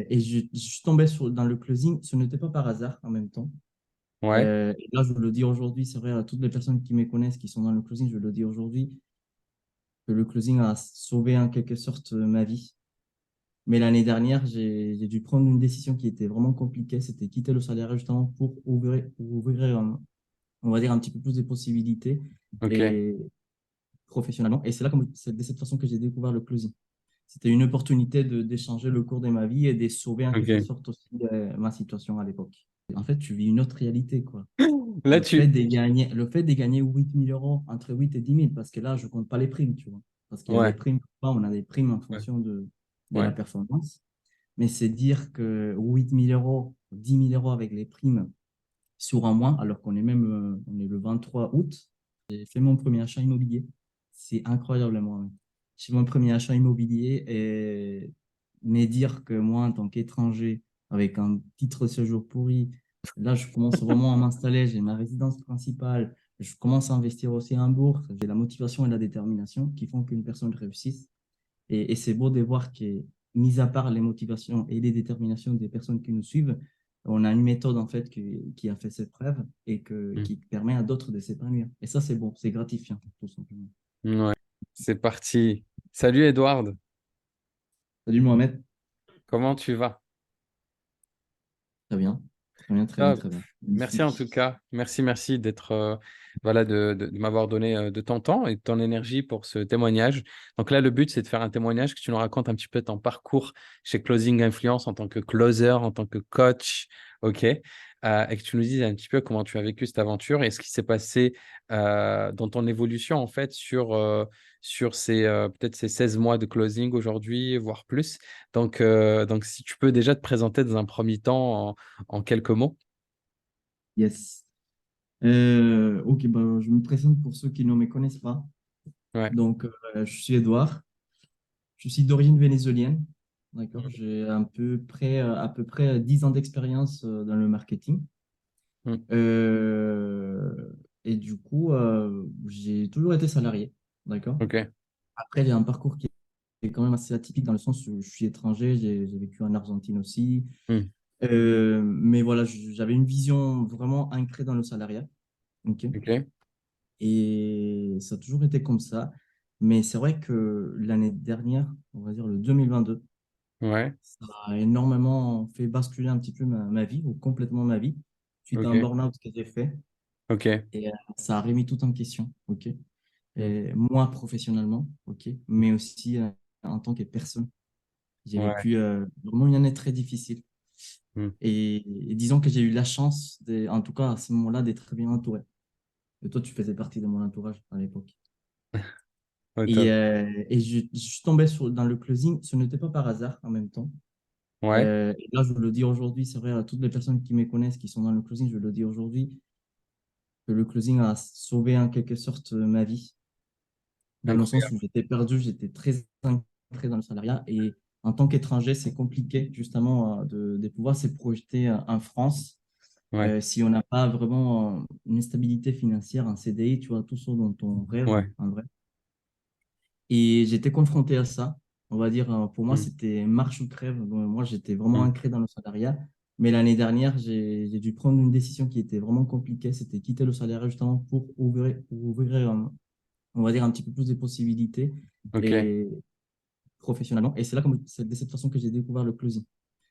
et je suis tombé dans le closing. Ce n'était pas par hasard en même temps. Ouais, Et là, je veux le dire aujourd'hui, c'est vrai à toutes les personnes qui me connaissent, qui sont dans le closing, je veux le dire aujourd'hui, que le closing a sauvé en quelque sorte ma vie. Mais l'année dernière, j'ai dû prendre une décision qui était vraiment compliquée. C'était quitter le salariat justement pour ouvrir on va dire, un petit peu plus de possibilités ok, et professionnellement. Et c'est là, c'est de cette façon que j'ai découvert le closing. C'était une opportunité d'échanger le cours de ma vie et de sauver en quelque ok. sorte aussi ma situation à l'époque. En fait, tu vis une autre réalité, quoi. Là, tu... Le fait de gagner 8 000 euros, entre 8 et 10 000, parce que là, je ne compte pas les primes, tu vois. Parce qu'il y a des Ouais, primes, on a des primes en ouais, fonction de la ouais. performance. Mais c'est dire que 8 000 euros, 10 000 euros avec les primes sur un mois, alors qu'on est même on est le 23 août, j'ai fait mon premier achat immobilier. C'est incroyablement, hein. J'ai fait mon premier achat immobilier et mais dire que moi, en tant qu'étranger, avec un titre de séjour pourri, là, je commence vraiment à m'installer. J'ai ma résidence principale. Je commence à investir aussi en bourse. J'ai la motivation et la détermination qui font qu'une personne réussisse. Et c'est beau de voir que, mis à part les motivations et les déterminations des personnes qui nous suivent, on a une méthode en fait qui a fait ses preuves et Mm. qui permet à d'autres de s'épanouir. Et ça, c'est bon, c'est gratifiant, tout simplement. Ouais, c'est parti. Salut Edward, Salut Mohamed. comment tu vas? Très bien, très bien, très bien, Top. très bien. Merci en tout Magnifique. cas. Merci d'être voilà de m'avoir donné de ton temps et de ton énergie pour ce témoignage. Donc là, le but, c'est de faire un témoignage que tu nous racontes un petit peu ton parcours chez Closing Influence en tant que closer, en tant que coach, ok, et que tu nous dises un petit peu comment tu as vécu cette aventure et ce qui s'est passé dans ton évolution en fait sur ces peut-être ces 16 mois de closing aujourd'hui, voire plus. Donc si tu peux déjà te présenter dans un premier temps en quelques mots. Yes. Ok, bah, je me présente pour ceux qui ne me connaissent pas. Ouais. Donc, je suis Edouard. Je suis d'origine vénézuélienne. D'accord. J'ai à peu près 10 ans d'expérience dans le marketing. Mm. Euh, et du coup, j'ai toujours été salarié. D'accord. Ok. Après, j'ai un parcours qui est quand même assez atypique dans le sens où je suis étranger. J'ai vécu en Argentine aussi. Mm. Mais voilà, j'avais une vision vraiment ancrée dans le salariat. Ok. Ok. Et ça a toujours été comme ça. Mais c'est vrai que l'année dernière, on va dire le 2022, Ouais. ça a énormément fait basculer un petit peu ma vie, ou complètement ma vie, suite à un Ok. burn-out que j'ai fait. Ok. Et ça a remis tout en question, ok? Mm. Et moi, professionnellement, ok? Mais aussi en tant que personne. J'ai Ouais. vécu vraiment une année très difficile. Mm. Et disons que j'ai eu la chance, en tout cas à ce moment-là, d'être très bien entouré. Et toi, tu faisais partie de mon entourage à l'époque. Au top. Et je suis tombé dans le closing. Ce n'était pas par hasard en même temps. Ouais. Et là, je veux le dire aujourd'hui, c'est vrai à toutes les personnes qui me connaissent, qui sont dans le closing, je veux le dire aujourd'hui, que le closing a sauvé en quelque sorte ma vie, dans le sens où Incroyable. j'étais perdu, j'étais très ancré dans le salariat. Et en tant qu'étranger, c'est compliqué justement de pouvoir se projeter en France Ouais. si on n'a pas vraiment une stabilité financière, un CDI, tu vois, tout ça dont on rêve Ouais. en vrai. Et j'étais confronté à ça. On va dire, pour moi, Mm. c'était marche ou crève. Donc, moi, j'étais vraiment Mm. ancré dans le salariat. Mais l'année dernière, j'ai dû prendre une décision qui était vraiment compliquée. C'était quitter le salariat justement pour ouvrir on va dire, un petit peu plus de possibilités Ok. et professionnellement. Et c'est là, c'est de cette façon que j'ai découvert le closing.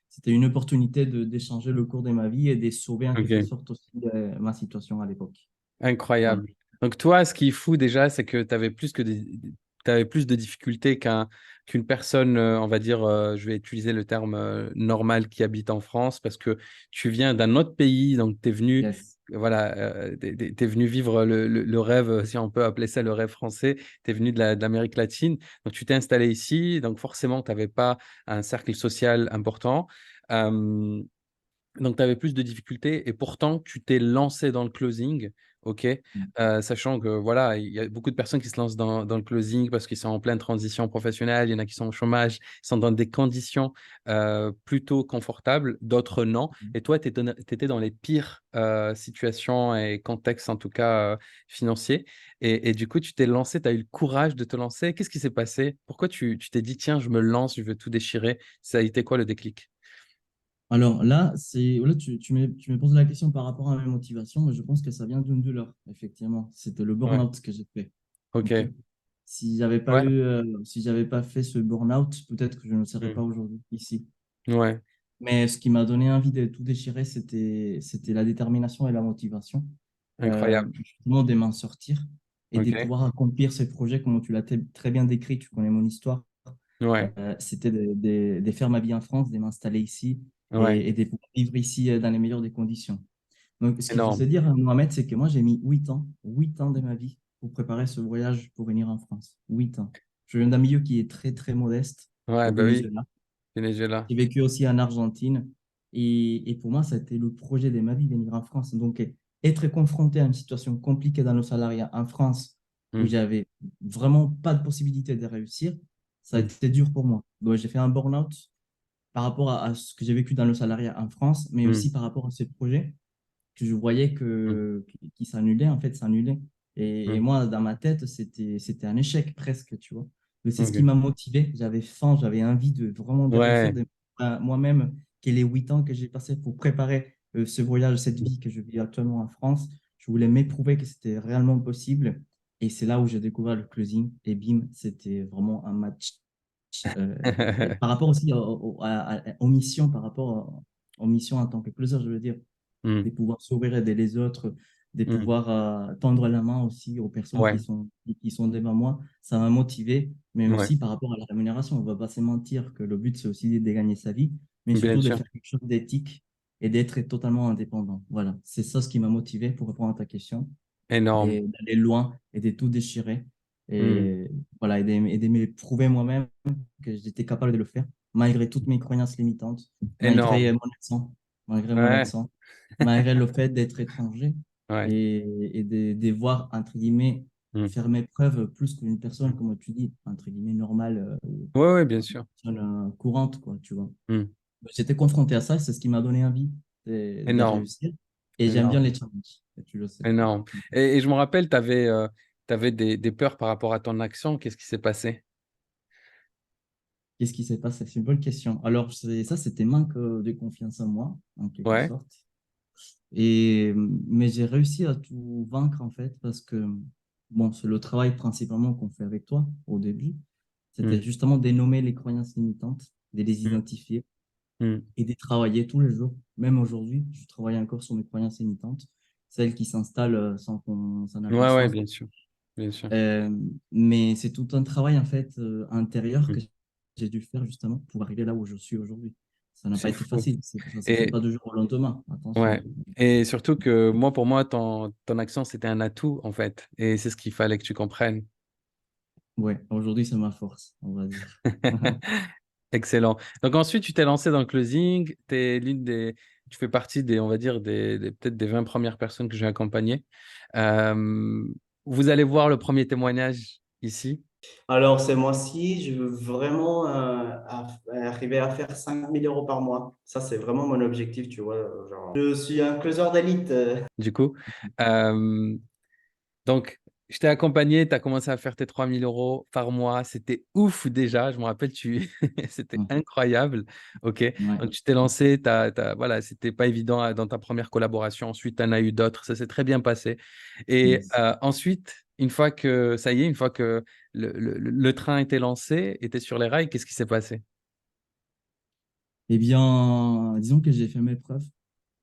C'était une opportunité d'échanger le cours de ma vie et de sauver en quelque Ok. sorte aussi ma situation à l'époque. Voilà. Incroyable. Donc toi, ce qui est fou déjà, c'est que tu avais t'avais plus de difficultés qu'une personne, on va dire, je vais utiliser le terme normal qui habite en France, parce que tu viens d'un autre pays, donc tu es venu, Yes. voilà, t'es venu vivre le rêve, si on peut appeler ça le rêve français, tu es venu de l'Amérique latine, donc tu t'es installé ici, donc forcément, tu n'avais pas un cercle social important. Euh, donc, tu avais plus de difficultés et pourtant, tu t'es lancé dans le closing, OK? Sachant que voilà, il y a beaucoup de personnes qui se lancent dans le closing parce qu'ils sont en pleine transition professionnelle, il y en a qui sont au chômage, ils sont dans des conditions plutôt confortables, d'autres non. Et toi, tu étais dans les pires situations et contextes, en tout cas financiers. Et du coup, tu t'es lancé, tu as eu le courage de te lancer. Qu'est-ce qui s'est passé? Pourquoi tu t'es dit, tiens, je me lance, je veux tout déchirer? Ça a été quoi le déclic? Alors là, tu me poses la question par rapport à mes motivations, mais je pense que ça vient d'une douleur, effectivement. C'était le Ouais, burn-out que j'ai fait. ok. OK. Si j'avais pas Ouais. eu, si j'avais pas fait ce burn-out, peut-être que je ne serais pas Hmm. aujourd'hui ici. Ouais, Mais ce qui m'a donné envie de tout déchirer, c'était la détermination et la motivation, incroyable. justement de m'en sortir et de Ok. pouvoir accomplir ce projet, comme tu l'as très bien décrit, tu connais mon histoire. Ouais, C'était de faire ma vie en France, de m'installer ici ouais, et de pouvoir vivre ici dans les meilleures des conditions. Donc, ce qu'il faut se énorme. dire, Mohamed, c'est que moi, j'ai mis 8 ans de ma vie pour préparer ce voyage pour venir en France. 8 ans. Je viens d'un milieu qui est très, très modeste Ouais, au bah oui, Venezuela. Venezuela. J'ai vécu aussi en Argentine. Et pour moi, ça a été le projet de ma vie, venir en France. Donc, être confronté à une situation compliquée dans le salariat en France, où Hmm. j'avais vraiment pas de possibilité de réussir, ça a Hmm. été dur pour moi. Donc, j'ai fait un burn-out par rapport à ce que j'ai vécu dans le salariat en France, mais Hmm. aussi par rapport à ce projet que je voyais Hmm. qui s'annulait, en fait, s'annulait. Et Hmm. moi, dans ma tête, c'était un échec presque, tu vois. Mais c'est ce qui Ok. m'a motivé. J'avais faim, j'avais envie de vraiment de réussir Ouais. moi-même, que les 8 ans que j'ai passés pour préparer ce voyage, cette vie que je vis actuellement en France. Je voulais m'éprouver que c'était réellement possible. Et c'est là où j'ai découvert le closing. Et bim, c'était vraiment un match. Et par rapport aussi aux missions, par rapport aux missions en tant que closer, je veux dire Hmm. de pouvoir s'ouvrir, aider les autres, de Hmm. pouvoir tendre la main aussi aux personnes Ouais, qui sont devant moi. Ça m'a motivé, mais ouais, aussi par rapport à la rémunération. On ne va pas se mentir que le but, c'est aussi de gagner sa vie, mais bien surtout de sûr. faire quelque chose d'éthique et d'être totalement indépendant. Voilà, c'est ça ce qui m'a motivé pour répondre à ta question, Énorme. d'aller loin et de tout déchirer. Hmm. Et voilà, et de me prouver moi-même que j'étais capable de le faire, malgré toutes mes croyances limitantes, malgré Énorme. mon accent, malgré mon Ouais, accent, malgré le fait d'être étranger ouais. et de devoir, entre guillemets, Hmm. faire mes preuves plus qu'une personne, comme tu dis, entre guillemets, normale, ou Ouais, ouais, bien une sûr. personne courante, quoi, tu vois. Hmm. J'étais confronté à ça, c'est ce qui m'a donné envie de Énorme. réussir. Et j'aime bien Énorme. les challenges, et tu le sais. Énorme. Et je me rappelle, tu avais, des peurs par rapport à ton accent. Qu'est-ce qui s'est passé? Qu'est-ce qui s'est passé? C'est une bonne question. Alors, ça, c'était manque de confiance en moi, en quelque Ouais. sorte. Mais j'ai réussi à tout vaincre, en fait, parce que, bon, c'est le travail principalement qu'on fait avec toi au début. Hmm. C'était justement dénommer les croyances limitantes, de les Hmm. identifier Hmm. et de travailler tous les jours. Même aujourd'hui, je travaille encore sur mes croyances limitantes, celles qui s'installent sans qu'on, ça n'a pas de Ouais, ouais, sens. bien sûr. Bien sûr. Euh, mais c'est tout un travail en fait intérieur Hmm. que j'ai dû faire justement pour arriver là où je suis aujourd'hui. Ça n'a pas C'est été fou. facile, ça se fait Et pas du jour au lendemain, attention. ouais. Et surtout que moi, pour moi, ton accent, c'était un atout, en fait. Et c'est ce qu'il fallait que tu comprennes. Ouais, aujourd'hui c'est ma force, on va dire. Excellent. Donc ensuite, tu t'es lancé dans le closing. Tu fais partie des, on va dire, peut-être des 20 premières personnes que j'ai accompagnées. Euh, Vous allez voir le premier témoignage ici. Alors, ce mois-ci, je veux vraiment arriver à faire 5 000 € par mois. Ça, c'est vraiment mon objectif, tu vois. Genre, je suis un closer d'élite. Du coup. Euh, Donc, je t'ai accompagné, tu as commencé à faire tes 3 000 € par mois. C'était ouf déjà, je me rappelle, c'était Mm. incroyable. OK. Ouais. Donc, tu t'es lancé, voilà, c'était pas évident dans ta première collaboration. Ensuite, tu en as eu d'autres, ça s'est très bien passé. Et Yes. ensuite, une fois que, ça y est, une fois que le train était lancé, était sur les rails, qu'est-ce qui s'est passé? Eh bien, disons que j'ai fait mes preuves.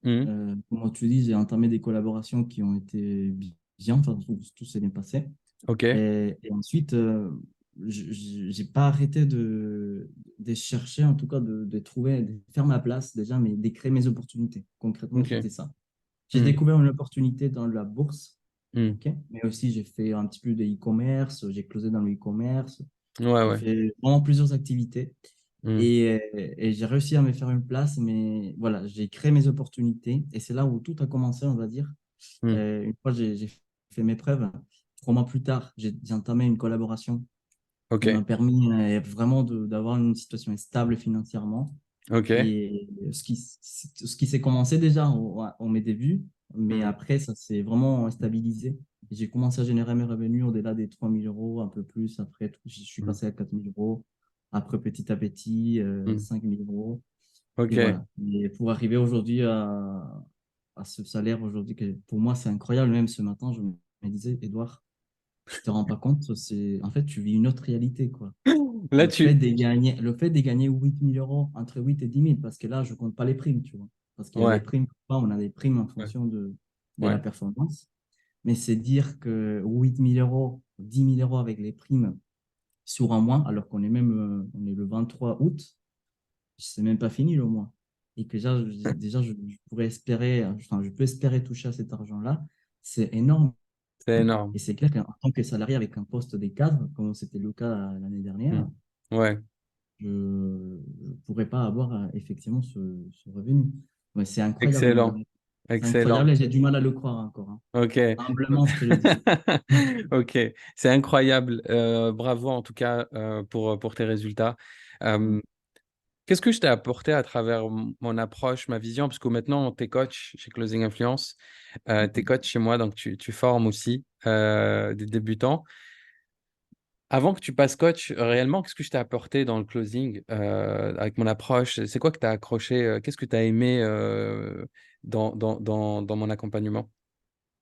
Mhm. Comme tu dis, j'ai entamé des collaborations qui ont été bien, enfin, tout s'est bien passé. OK. Et ensuite, j'ai pas arrêté de chercher, en tout cas, de trouver, de faire ma place déjà, mais de créer mes opportunités. Concrètement, OK. c'était ça. J'ai Mhm. découvert une opportunité dans la bourse, Mhm. ok, mais aussi j'ai fait un petit peu de e-commerce, j'ai closé dans le e-commerce, Ouais, j'ai ouais. fait vraiment plusieurs activités. Mhm. Et j'ai réussi à me faire une place, mais voilà, j'ai créé mes opportunités et c'est là où tout a commencé, on va dire. Mhm. Une fois j'ai fait mes preuves, 3 mois plus tard, j'ai entamé une collaboration qui m'a OK. permis vraiment d'avoir une situation stable financièrement. OK. Et ce qui s'est commencé déjà au mes débuts, mais Mhm. après, ça s'est vraiment stabilisé. J'ai commencé à générer mes revenus au-delà des 3 000 €, un peu plus. Après, je suis Mhm. passé à 4 000 €. Après, petit à petit, Mhm. 5 000 €. Et Ok. voilà. Et pour arriver aujourd'hui à ce salaire aujourd'hui, que pour moi, c'est incroyable. Même ce matin, je me disais, Edouard, tu te rends pas compte, en fait, tu vis une autre réalité, quoi. Là, tu. Le fait de gagner 8 000 euros, entre 8 et 10 000, parce que là, je compte pas les primes, tu vois. Parce qu'il y a les Ouais, primes, on a des primes en ouais, fonction de la ouais. performance. Mais c'est dire que 8 000 euros, 10 000 euros avec les primes sur un mois, alors qu'on est on est le 23 août, c'est même pas fini le mois. Et que déjà je pourrais espérer, enfin, je peux espérer toucher à cet argent-là, c'est énorme. C'est énorme. Et c'est clair qu'en tant que salarié avec un poste des cadres, comme c'était le cas l'année Hmm. dernière, Ouais, je ne pourrais pas avoir effectivement ce revenu. Ouais, c'est incroyable, excellent. c'est incroyable Excellent. et j'ai du mal à le croire encore, hein. Ok. Humblement, je te le dis. Ok, c'est incroyable. Bravo en tout cas pour tes résultats. Ouais. Euh, Qu'est-ce que je t'ai apporté à travers mon approche, ma vision? Parce que maintenant, tu es coach chez Closing Influence, tu es Mhm. coach chez moi, donc tu formes aussi des débutants. Avant que tu passes coach, réellement, qu'est-ce que je t'ai apporté dans le closing avec mon approche? C'est quoi que tu as accroché? Qu'est-ce que tu as aimé dans mon accompagnement?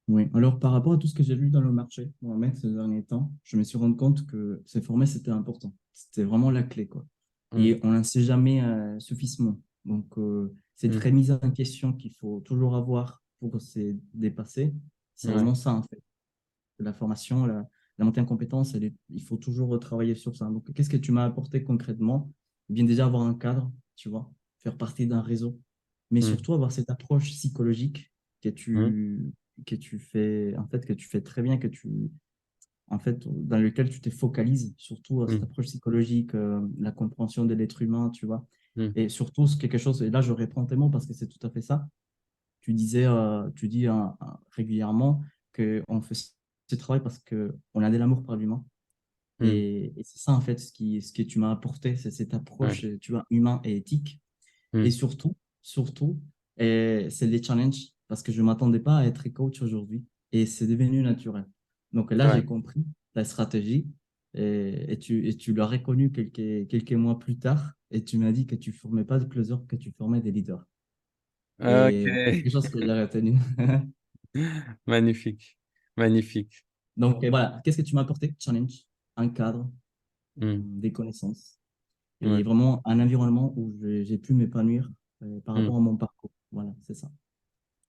Oui, alors par rapport à tout ce que j'ai vu dans le marché, Mohamed, ces derniers temps, je me suis rendu compte que se former, c'était important. C'était vraiment la clé, quoi. Hmm, Et on n'en sait jamais suffisamment. Donc, cette hmm, remise en question qu'il faut toujours avoir pour se dépasser, c'est ouais, vraiment ça, en fait. La formation, la montée en compétences, il faut toujours retravailler sur ça. Donc, qu'est-ce que tu m'as apporté concrètement? Eh bien, déjà avoir un cadre, tu vois, faire partie d'un réseau, mais hmm, surtout avoir cette approche psychologique que hmm, tu fais, en fait, que tu fais très bien, en fait, dans lequel tu te focalises, surtout à cette hmm, approche psychologique, la compréhension de l'être humain, tu vois. hmm, Et surtout, c'est quelque chose, et là, je reprends tes mots parce que c'est tout à fait ça. Tu dis régulièrement qu'on fait ce travail parce qu'on a de l'amour par l'humain. hmm, Et c'est ça, en fait, ce que tu m'as apporté, c'est cette ouais, approche, tu vois, humain et éthique. Et hmm, surtout, c'est les challenges, parce que je ne m'attendais pas à être coach aujourd'hui, et c'est devenu naturel. Donc là, ouais. j'ai compris ta stratégie, et tu l'as reconnu quelques mois plus tard, et tu m'as dit que tu ne formais pas de closers, que tu formais des leaders. Ok. Et c'est quelque chose que j'ai retenu. Magnifique. Magnifique. Donc voilà, qu'est-ce que tu m'as apporté? Challenge, un cadre, Hmm, des connaissances, ouais, et vraiment un environnement où j'ai pu m'épanouir par hmm. rapport à mon parcours. Voilà, c'est ça.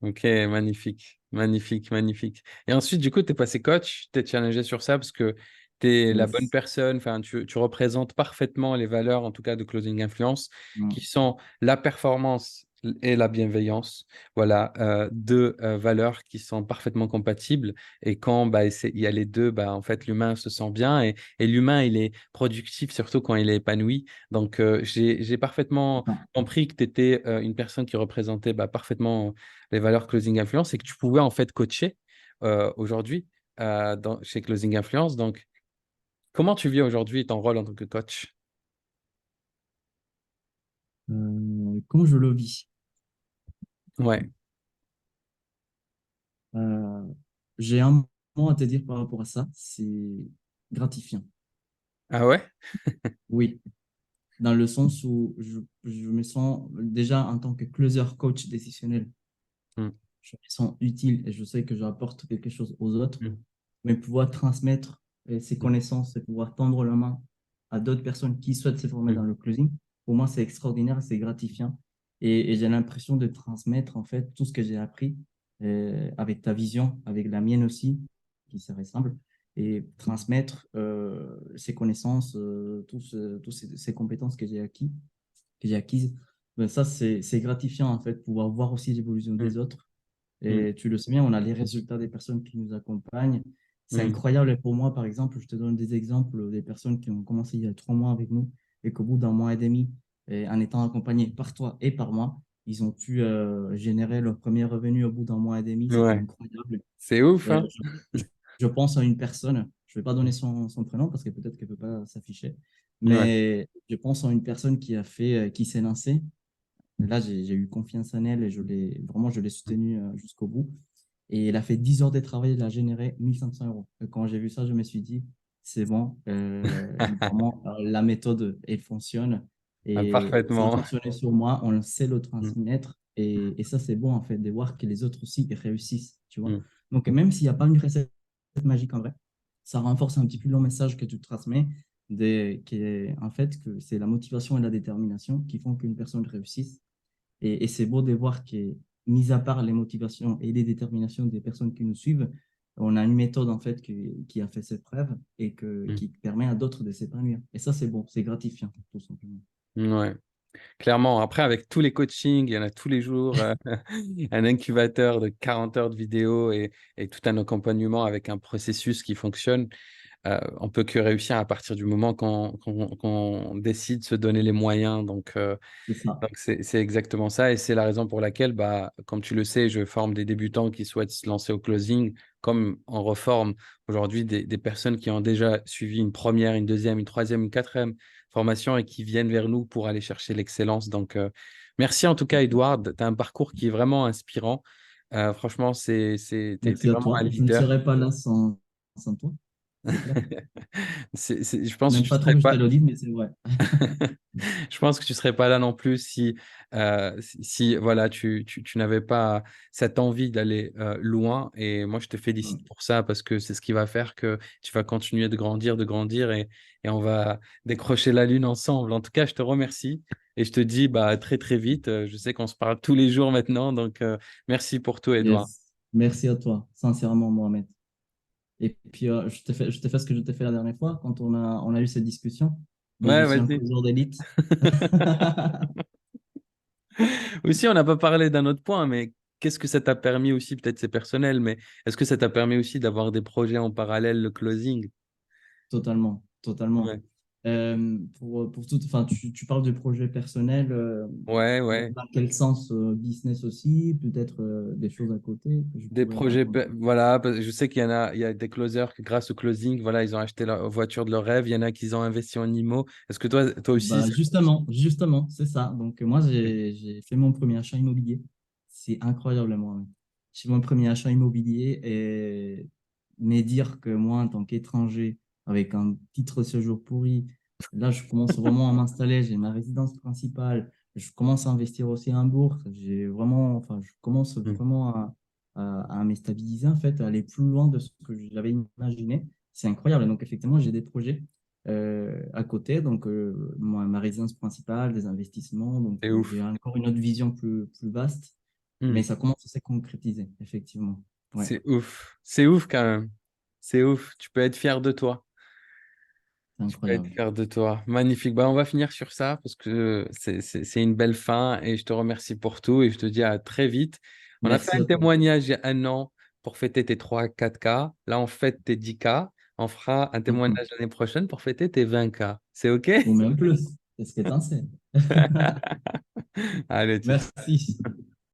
Ok, magnifique, magnifique, magnifique. Et ensuite, du coup, tu es passé coach, tu es challengé sur ça parce que tu es la bonne Yes. personne, enfin, tu représentes parfaitement les valeurs, en tout cas, de Closing Influence, qui Mm. sont la performance et la bienveillance. Voilà, deux valeurs qui sont parfaitement compatibles. Et quand bah, il y a les deux, bah, en fait, l'humain se sent bien et l'humain, il est productif, surtout quand il est épanoui. Donc, j'ai parfaitement Enfin, compris que tu étais une personne qui représentait bah, parfaitement les valeurs Closing Influence et que tu pouvais en fait coacher aujourd'hui chez Closing Influence. Donc, comment tu vis aujourd'hui ton rôle en tant que coach? comment je le vis? Ouais. Euh, j'ai un mot à te dire par rapport à ça, c'est gratifiant. Ah ouais? Oui, dans le sens où je me sens déjà en tant que closer coach décisionnel, Mm, je me sens utile et je sais que j'apporte quelque chose aux autres, mm, mais pouvoir transmettre ces mm, connaissances et pouvoir tendre la main à d'autres personnes qui souhaitent se former dans mm, le closing, pour moi, c'est extraordinaire, c'est gratifiant. Et j'ai l'impression de transmettre en fait tout ce que j'ai appris avec ta vision, avec la mienne aussi, qui se ressemble, et transmettre ces connaissances, ces compétences que j'ai acquises. Ben ça, c'est gratifiant en fait, pouvoir voir aussi l'évolution mm, des autres. mm, Et tu le sais bien, on a les résultats des personnes qui nous accompagnent. C'est mm. incroyable. Et pour moi, par exemple, je te donne des exemples des personnes qui ont commencé il y a 3 mois avec nous et qu'au bout d'un mois et demi, et en étant accompagnés par toi et par moi, ils ont pu générer leur premier revenu au bout d'un mois et demi. C'était Ouais. incroyable. C'est ouf, Euh, hein? je pense à une personne, je ne vais pas donner son prénom parce que peut-être qu'elle ne peut pas s'afficher, Ouais. mais je pense à une personne qui s'est lancée. Là, j'ai eu confiance en elle et je l'ai soutenue jusqu'au bout. Et elle a fait 10 heures de travail, elle a généré 1500 euros. Et quand j'ai vu ça, je me suis dit, c'est bon, vraiment, la méthode, elle fonctionne. Ah, Et c'est parfaitement. intentionné sur moi, on sait le Mm, transmettre. Et ça, c'est bon, en fait, de voir que les autres aussi ils réussissent, tu vois. mm, Donc, même s'il n'y a pas une recette magique en vrai, ça renforce un petit peu le message que tu transmets, qui est, en fait, que c'est la motivation et la détermination qui font qu'une personne réussisse. Et c'est beau de voir que, mis à part les motivations et les déterminations des personnes qui nous suivent, on a une méthode en fait qui a fait ses preuves et mm. qui permet à d'autres de s'épanouir. Et ça, c'est bon, c'est gratifiant, tout simplement. Ouais. Clairement, après, avec tous les coachings, il y en a tous les jours, un incubateur de 40 heures de vidéo et tout un accompagnement avec un processus qui fonctionne. On peut que réussir à partir du moment qu'on décide de se donner les moyens. C'est ça, Donc c'est exactement ça. Et c'est la raison pour laquelle, bah, comme tu le sais, je forme des débutants qui souhaitent se lancer au closing, comme on reforme aujourd'hui des personnes qui ont déjà suivi une première, une deuxième, une troisième, une quatrième formation et qui viennent vers nous pour aller chercher l'excellence. Merci en tout cas, c'est ça. Edouard. Tu as un parcours qui est vraiment inspirant. Franchement, t'es Merci à vraiment toi. un Je ne leader. serais pas là sans toi, c'est clair. Je pense que J'aime tu pas trop serais que je te pas. le dise, mais c'est vrai. Je pense que tu serais pas là non plus voilà, tu n'avais pas cette envie d'aller loin. Et moi, je te félicite pour ça parce que c'est ce qui va faire que tu vas continuer de grandir et on va décrocher la lune ensemble. En tout cas, je te remercie et je te dis bah, très, très vite. Je sais qu'on se parle tous les jours maintenant. Merci pour tout, Edouard. Yes. Merci à toi, sincèrement, Mohamed. Et puis, je t'ai fait ce que je t'ai fait la dernière fois quand on a eu cette discussion. Mais je Ouais, suis un vas-y. causeur d'élite. Aussi, on n'a pas parlé d'un autre point, mais qu'est-ce que ça t'a permis aussi, peut-être c'est personnel, mais est-ce que ça t'a permis aussi d'avoir des projets en parallèle, le closing? Totalement, totalement. Ouais, Pour tout, enfin, tu parles de projet personnel, ouais, dans ouais. quel sens business aussi, peut-être des choses à côté que je Des pourrais projets, raconter. voilà, parce que je sais il y a des closers que grâce au closing, voilà, ils ont acheté la voiture de leur rêve. Il y en a qui ont investi en IMO. Est-ce que toi aussi, Bah, justement, c'est ça. Donc, moi, j'ai fait mon premier achat immobilier. C'est incroyablement, hein. J'ai fait mon premier achat immobilier et mais dire que moi, en tant qu'étranger, avec un titre de séjour pourri, là, je commence vraiment à m'installer. J'ai ma résidence principale. Je commence à investir aussi en bourse. J'ai vraiment, enfin, je commence Mm. vraiment à me stabiliser, en fait, à aller plus loin de ce que j'avais imaginé. C'est incroyable. Donc, effectivement, j'ai des projets à côté. Donc, ma résidence principale, des investissements. Donc, C'est j'ai ouf. encore une autre vision plus vaste, mais Mm. ça commence à se concrétiser, effectivement. Ouais, C'est ouf. C'est ouf quand même. C'est ouf. Tu peux être fier de toi. c'est Tu peux être incroyable. fier de toi. Magnifique. Bah, on va finir sur ça parce que c'est une belle fin et je te remercie pour tout et je te dis à très vite. On a fait Merci un à toi. témoignage il y a un an pour fêter tes 3 4K. Là, on fête tes 10K. On fera un Mhm. témoignage l'année prochaine pour fêter tes 20K. C'est OK? Ou même plus. C'est ce que tu en sais. Allez, ciao. Merci.